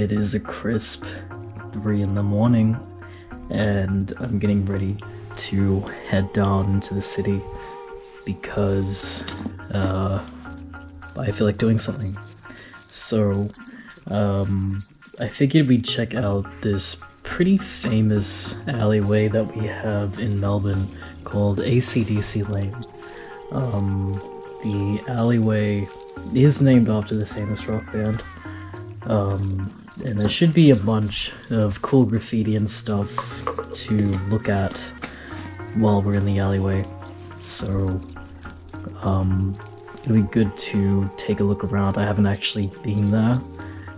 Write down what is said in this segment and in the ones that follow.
It is a crisp 3 in the morning, and I'm getting ready to head down into the city because I feel like doing something. So I figured we'd check out this pretty famous alleyway that we have in Melbourne called AC/DC Lane. The alleyway is named after the famous rock band, and there should be a bunch of cool graffiti and stuff to look at while we're in the alleyway. So it'll be good to take a look around. I haven't actually been there,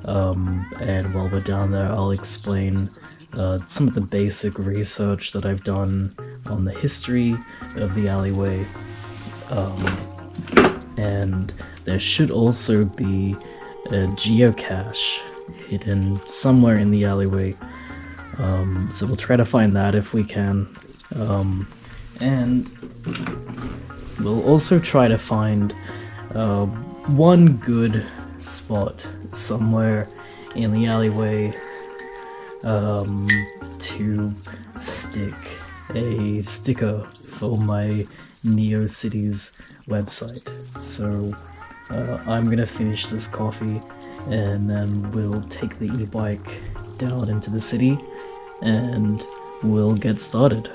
and while we're down there I'll explain some of the basic research that I've done on the history of the alleyway, and there should also be a geocache hidden somewhere in the alleyway, so we'll try to find that if we can, and we'll also try to find one good spot somewhere in the alleyway to stick a sticker for my NeoCities website. So I'm gonna finish this coffee and then we'll take the e-bike down into the city and we'll get started.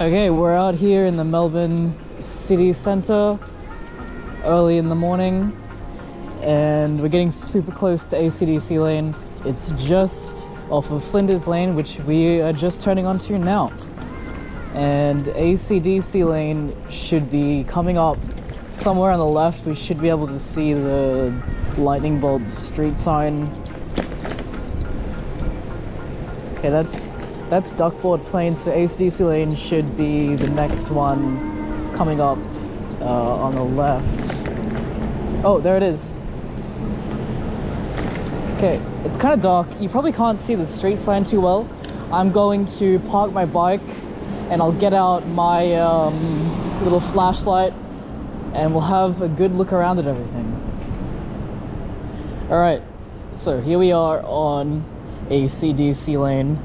Okay, we're out here in the Melbourne city centre early in the morning and we're getting super close to AC/DC Lane. It's just off of Flinders Lane, which we are just turning onto now. And AC/DC Lane should be coming up somewhere on the left. We should be able to see the lightning bolt street sign. Okay, that's Duckboard Plain, so AC/DC Lane should be the next one coming up on the left. Oh, there it is. Okay, it's kind of dark. You probably can't see the street sign too well. I'm going to park my bike and I'll get out my little flashlight and we'll have a good look around at everything. Alright, so here we are on AC/DC Lane,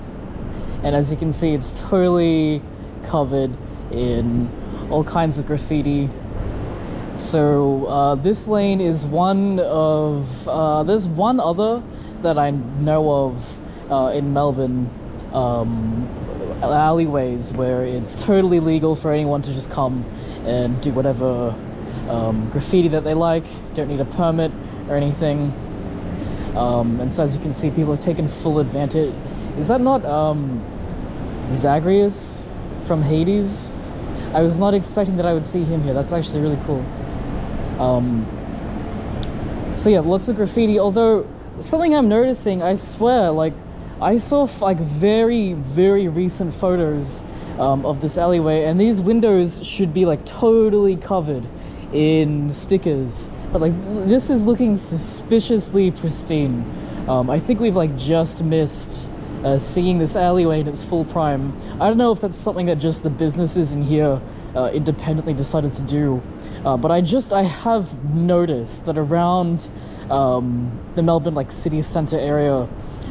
and as you can see it's totally covered in all kinds of graffiti. So this lane is one of, there's one other that I know of in Melbourne, alleyways where it's totally legal for anyone to just come and do whatever graffiti that they like, don't need a permit or anything. And so as you can see, people have taken full advantage. Is that not Zagreus from Hades? I was not expecting that I would see him here. That's actually really cool. So yeah, lots of graffiti, although something I'm noticing, I swear, like I saw like very, very recent photos of this alleyway, and these windows should be like totally covered in stickers, but like this is looking suspiciously pristine. I think we've like just missed seeing this alleyway in its full prime. I don't know if that's something that just the businesses in here independently decided to do, but I have noticed that around the Melbourne like city centre area,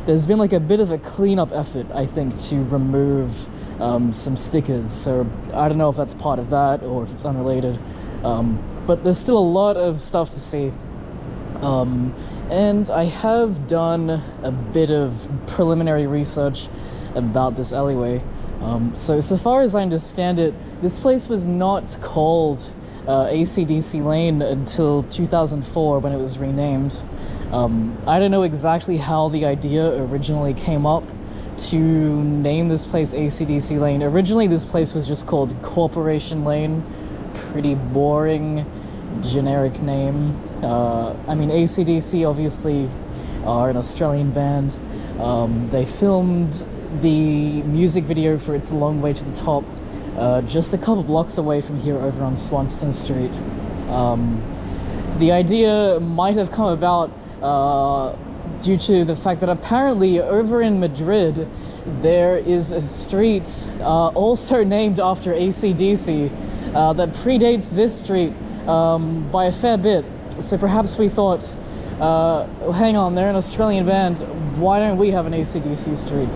there's been like a bit of a cleanup effort, I think, to remove some stickers. So I don't know if that's part of that or if it's unrelated, but there's still a lot of stuff to see. And I have done a bit of preliminary research about this alleyway. So far as I understand it, this place was not called AC/DC Lane until 2004 when it was renamed. I don't know exactly how the idea originally came up to name this place AC/DC Lane. Originally this place was just called Corporation Lane. Pretty boring, generic name. I mean, AC/DC obviously are an Australian band. They filmed the music video for It's a Long Way to the Top just a couple blocks away from here over on Swanston Street. The idea might have come about due to the fact that apparently over in Madrid there is a street also named after AC/DC that predates this street by a fair bit. So perhaps we thought, hang on, they're an Australian band, why don't we have an AC/DC street?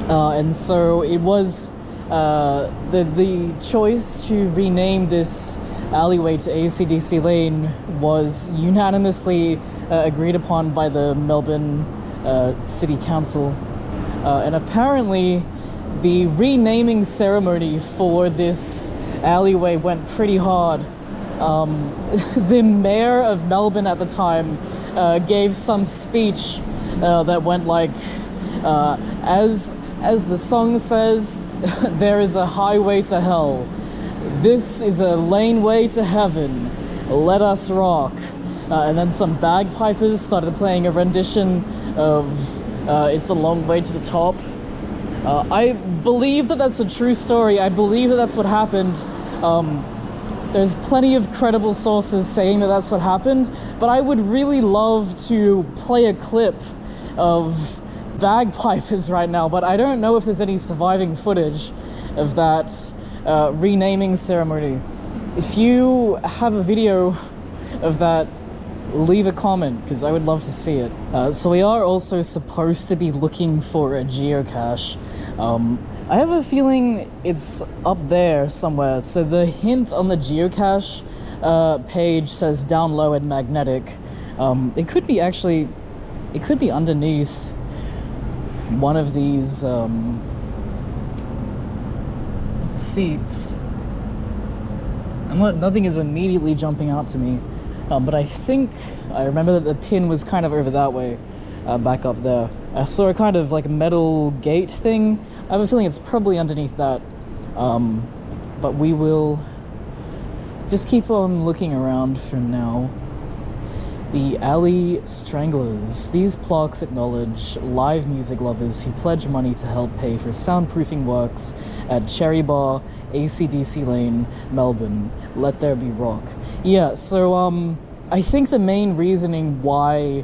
And so it was the choice to rename this alleyway to AC/DC Lane was unanimously agreed upon by the Melbourne City Council. And apparently the renaming ceremony for this alleyway went pretty hard. The mayor of Melbourne at the time gave some speech that went like, as the song says, there is a highway to hell. This is a laneway to heaven. Let us rock. And then some bagpipers started playing a rendition of It's a Long Way to the Top. I believe that that's a true story. I believe that that's what happened. There's plenty of credible sources saying that that's what happened, but I would really love to play a clip of bagpipers right now, but I don't know if there's any surviving footage of that renaming ceremony. If you have a video of that, leave a comment, because I would love to see it. So we are also supposed to be looking for a geocache. I have a feeling it's up there somewhere. So the hint on the geocache page says down low and magnetic. It could be underneath one of these seats. Nothing is immediately jumping out to me, but I think I remember that the pin was kind of over that way, back up there. I saw a kind of like metal gate thing. I have a feeling it's probably underneath that, but we will just keep on looking around for now. The Alley Stranglers. These plaques acknowledge live music lovers who pledge money to help pay for soundproofing works at Cherry Bar, AC/DC Lane, Melbourne. Let there be rock. Yeah, so I think the main reasoning why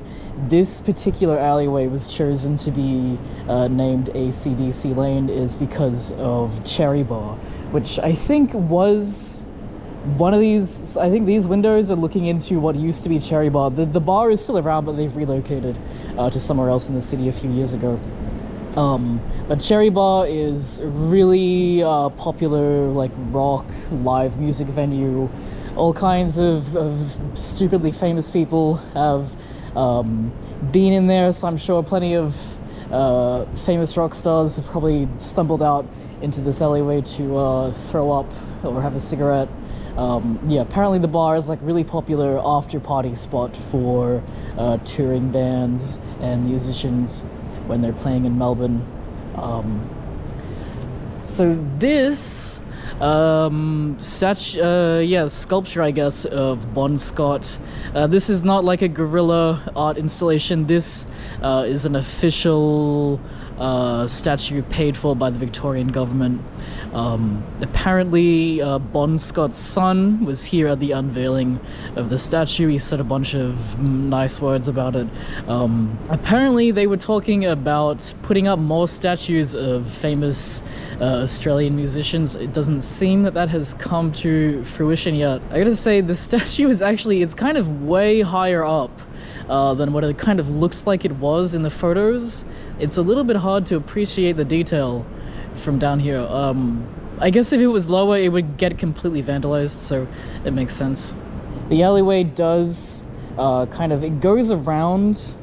this particular alleyway was chosen to be named AC/DC Lane is because of Cherry Bar, which I think was one of these. I think these windows are looking into what used to be Cherry Bar. The bar is still around, but they've relocated to somewhere else in the city a few years ago. But Cherry Bar is really popular, like rock live music venue. All kinds of stupidly famous people have been in there, so I'm sure plenty of famous rock stars have probably stumbled out into this alleyway to throw up or have a cigarette. Yeah, apparently the bar is like really popular after party spot for touring bands and musicians when they're playing in Melbourne. So this sculpture, I guess, of Bon Scott. This is not like a guerrilla art installation. This is an official statue paid for by the Victorian government. Apparently Bon Scott's son was here at the unveiling of the statue. He said a bunch of nice words about it. Apparently they were talking about putting up more statues of famous Australian musicians. It doesn't seem that has come to fruition yet. I gotta say, the statue is actually, it's kind of way higher up than what it kind of looks like it was in the photos. It's a little bit hard to appreciate the detail from down here. I guess if it was lower, it would get completely vandalized, so it makes sense. The alleyway does it goes around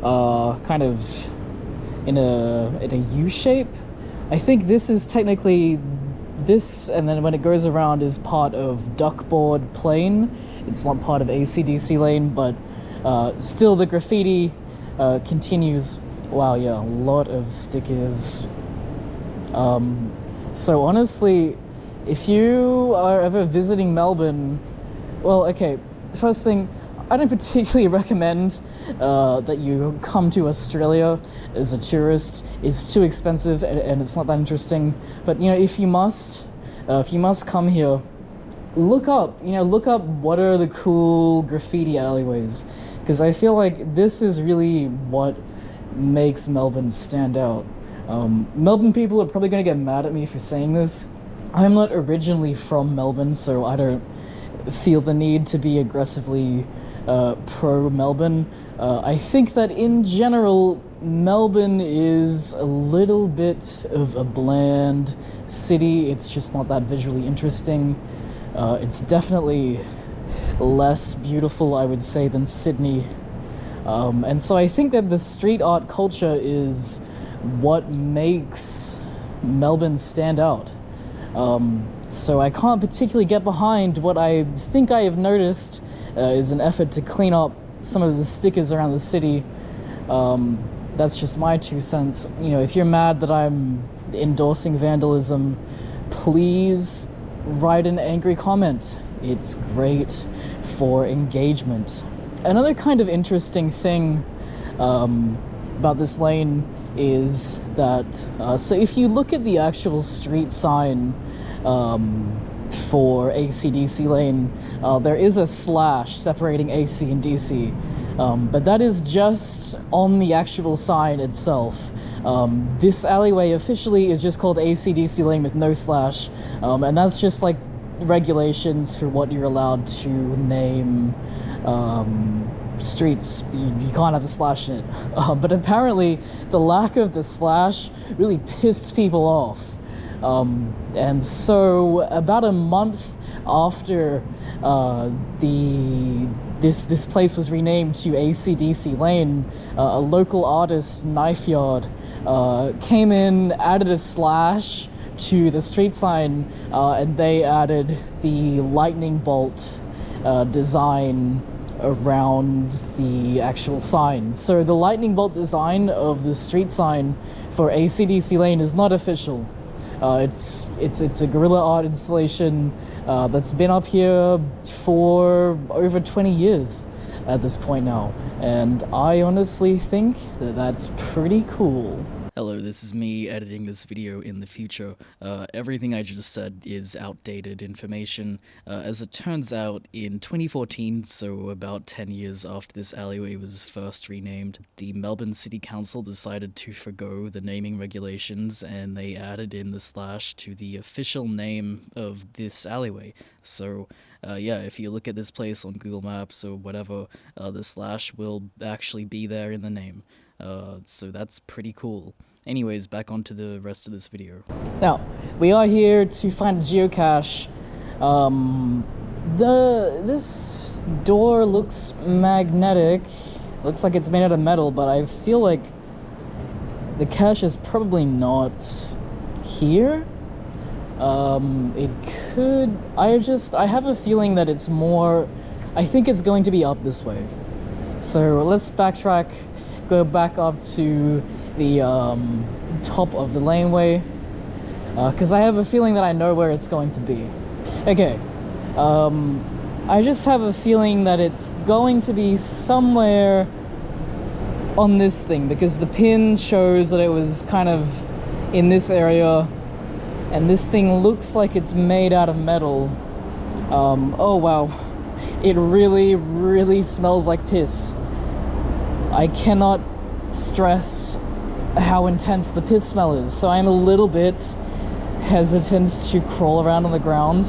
kind of in a U shape. I think this is technically this, and then when it goes around is part of Duckboard Plain. It's not part of AC/DC Lane, but still the graffiti continues. Wow, yeah, a lot of stickers. So honestly, if you are ever visiting Melbourne, well, okay, first thing, I don't particularly recommend that you come to Australia as a tourist. It's too expensive and it's not that interesting. But you know, if you must come here, look up what are the cool graffiti alleyways, because I feel like this is really what makes Melbourne stand out. Melbourne people are probably going to get mad at me for saying this. I'm not originally from Melbourne, so I don't feel the need to be aggressively pro-Melbourne. I think that in general, Melbourne is a little bit of a bland city. It's just not that visually interesting. It's definitely less beautiful, I would say, than Sydney. And so I think that the street art culture is what makes Melbourne stand out. So I can't particularly get behind what I think I have noticed is an effort to clean up some of the stickers around the city. That's just my 2 cents. You know, if you're mad that I'm endorsing vandalism, please write an angry comment. It's great for engagement. Another kind of interesting thing about this lane is that, so if you look at the actual street sign for AC/DC lane, there is a slash separating AC and DC, but that is just on the actual sign itself. This alleyway officially is just called AC/DC lane with no slash, and that's just like regulations for what you're allowed to name streets. You can't have a slash in it. But apparently the lack of the slash really pissed people off. And so about a month after this place was renamed to AC/DC Lane, a local artist, Knife Yard, came in, added a slash to the street sign, and they added the lightning bolt design around the actual sign. So the lightning bolt design of the street sign for AC/DC Lane is not official. It's a guerrilla art installation that's been up here for over 20 years at this point now, and I honestly think that that's pretty cool. Hello, this is me editing this video in the future. Everything I just said is outdated information. As it turns out, in 2014, so about 10 years after this alleyway was first renamed, the Melbourne City Council decided to forgo the naming regulations, and they added in the slash to the official name of this alleyway. So yeah, if you look at this place on Google Maps or whatever, the slash will actually be there in the name. So that's pretty cool. Anyways, back onto the rest of this video. Now, we are here to find a geocache. This door looks magnetic. Looks like it's made out of metal, but I feel like the cache is probably not here. It could... I have a feeling that it's more... I think it's going to be up this way. So let's backtrack, go back up to the top of the laneway, because I have a feeling that I know where it's going to be. Okay, I just have a feeling that it's going to be somewhere on this thing, because the pin shows that it was kind of in this area, and this thing looks like it's made out of metal. Oh wow, it really, really smells like piss. I cannot stress how intense the piss smell is, so I'm a little bit hesitant to crawl around on the ground.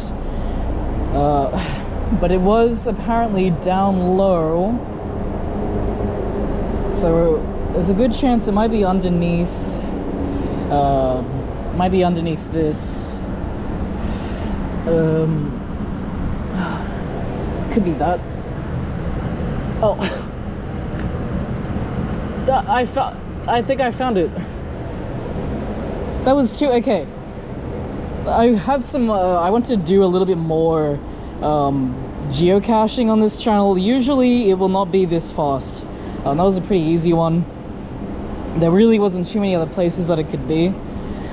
But it was apparently down low, so there's a good chance it might be underneath. Might be underneath this. Could be that. Oh. I think I found it. That was too... Okay. I have some... I want to do a little bit more geocaching on this channel. Usually it will not be this fast. That was a pretty easy one. There really wasn't too many other places that it could be.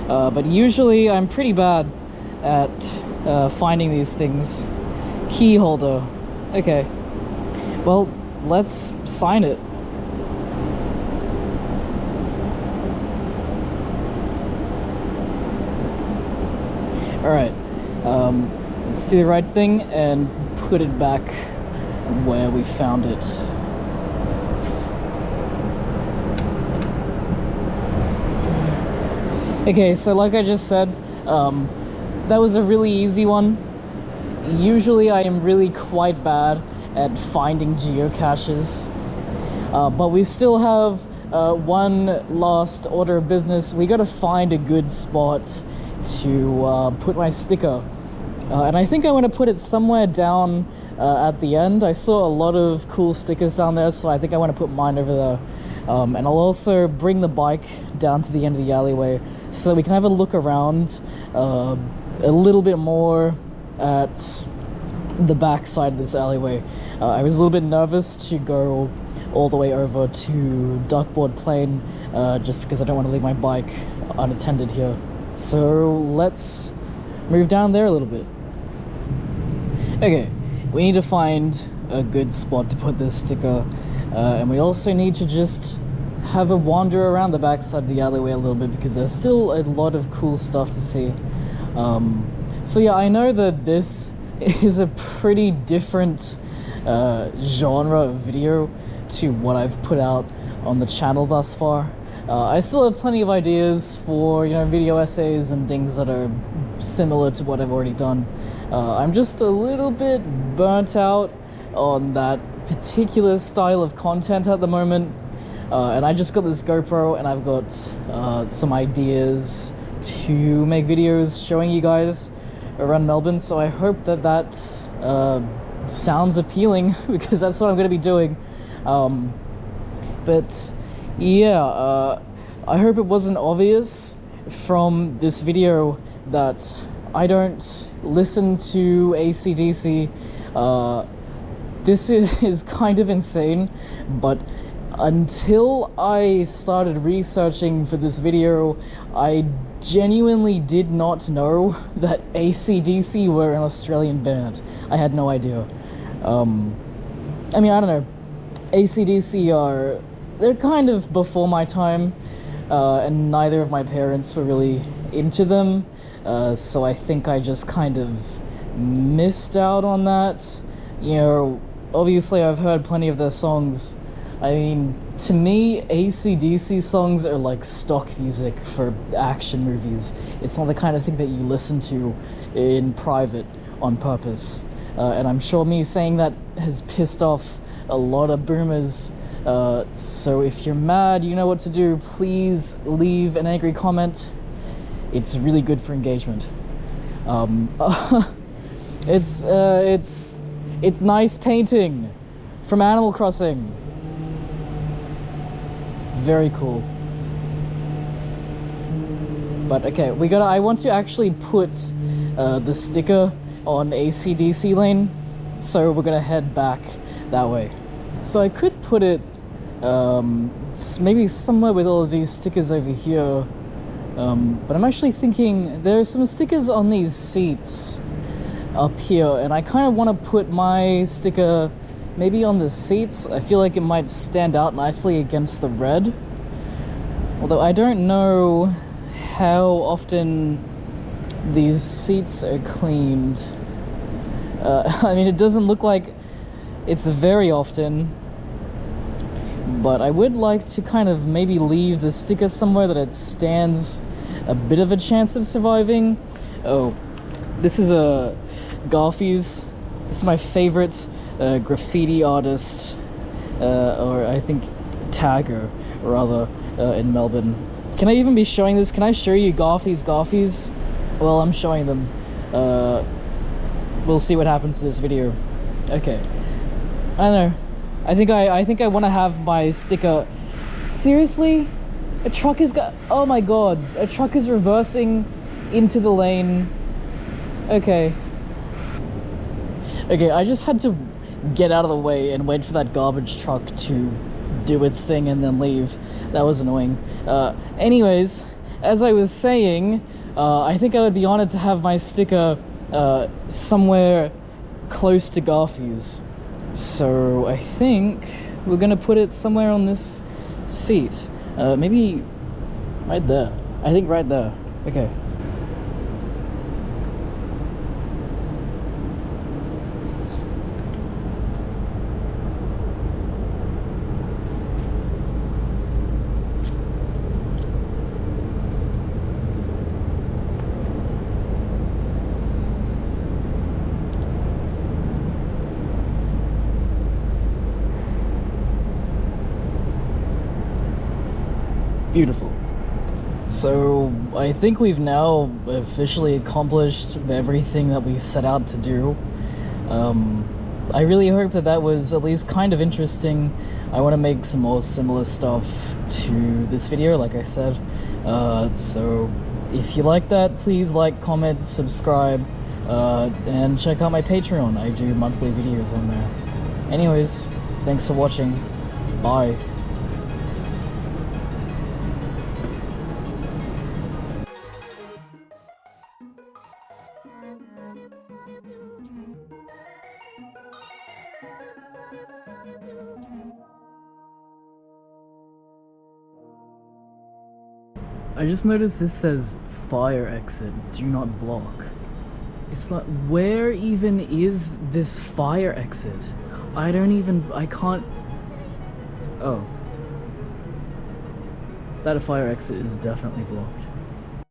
But usually I'm pretty bad at finding these things. Key holder. Okay. Well, let's sign it. Alright, let's do the right thing and put it back where we found it. Okay, so like I just said, that was a really easy one. Usually I am really quite bad at finding geocaches. But we still have one last order of business. We gotta find a good spot to put my sticker. And I think I want to put it somewhere down at the end. I saw a lot of cool stickers down there, so I think I want to put mine over there. And I'll also bring the bike down to the end of the alleyway so that we can have a look around a little bit more at the back side of this alleyway. I was a little bit nervous to go all the way over to Duckboard Plain just because I don't want to leave my bike unattended here. So let's move down there a little bit. Okay, we need to find a good spot to put this sticker, and we also need to just have a wander around the backside of the alleyway a little bit because there's still a lot of cool stuff to see. So yeah, I know that this is a pretty different genre of video to what I've put out on the channel thus far. I still have plenty of ideas for, you know, video essays and things that are similar to what I've already done. I'm just a little bit burnt out on that particular style of content at the moment. And I just got this GoPro and I've got some ideas to make videos showing you guys around Melbourne. So I hope that that sounds appealing because that's what I'm going to be doing. But yeah, I hope it wasn't obvious from this video that I don't listen to AC/DC. This is kind of insane, but until I started researching for this video, I genuinely did not know that AC/DC were an Australian band. I had no idea. I mean, I don't know. AC/DC they're kind of before my time, and neither of my parents were really into them, so I think I just kind of missed out on that. You know, obviously I've heard plenty of their songs. I mean, to me, AC/DC songs are like stock music for action movies. It's not the kind of thing that you listen to in private on purpose. And I'm sure me saying that has pissed off a lot of boomers. So if you're mad, you know what to do. Please leave an angry comment. It's really good for engagement. It's nice painting from Animal Crossing. Very cool. But okay, I want to actually put the sticker on AC/DC lane, so we're gonna head back that way. So I could put it maybe somewhere with all of these stickers over here, but I'm actually thinking there's some stickers on these seats up here, and I kind of want to put my sticker maybe on the seats. I feel like it might stand out nicely against the red, although I don't know how often these seats are cleaned. I mean, it doesn't look like it's very often, but I would like to kind of maybe leave the sticker somewhere that it stands a bit of a chance of surviving. Oh, this is a Garfies. This is my favorite graffiti artist, or I think tagger rather, in Melbourne. Can I even be showing this? Can I show you Garfies? Well, I'm showing them. We'll see what happens to this video. Okay. I don't know. I think I want to have my sticker. Seriously? A truck is oh my god. A truck is reversing into the lane. Okay. Okay, I just had to get out of the way and wait for that garbage truck to do its thing and then leave. That was annoying. Anyways, as I was saying, I think I would be honored to have my sticker somewhere close to Garfies. So I think we're gonna put it somewhere on this seat. Maybe right there. I think right there. Okay. Beautiful. So I think we've now officially accomplished everything that we set out to do. I really hope that that was at least kind of interesting. I want to make some more similar stuff to this video, like I said. So if you like that, please like, comment, subscribe, and check out my Patreon. I do monthly videos on there. Anyways, thanks for watching. Bye. I just noticed this says fire exit, do not block. It's like, where even is this fire exit? I can't... Oh. That fire exit is definitely blocked.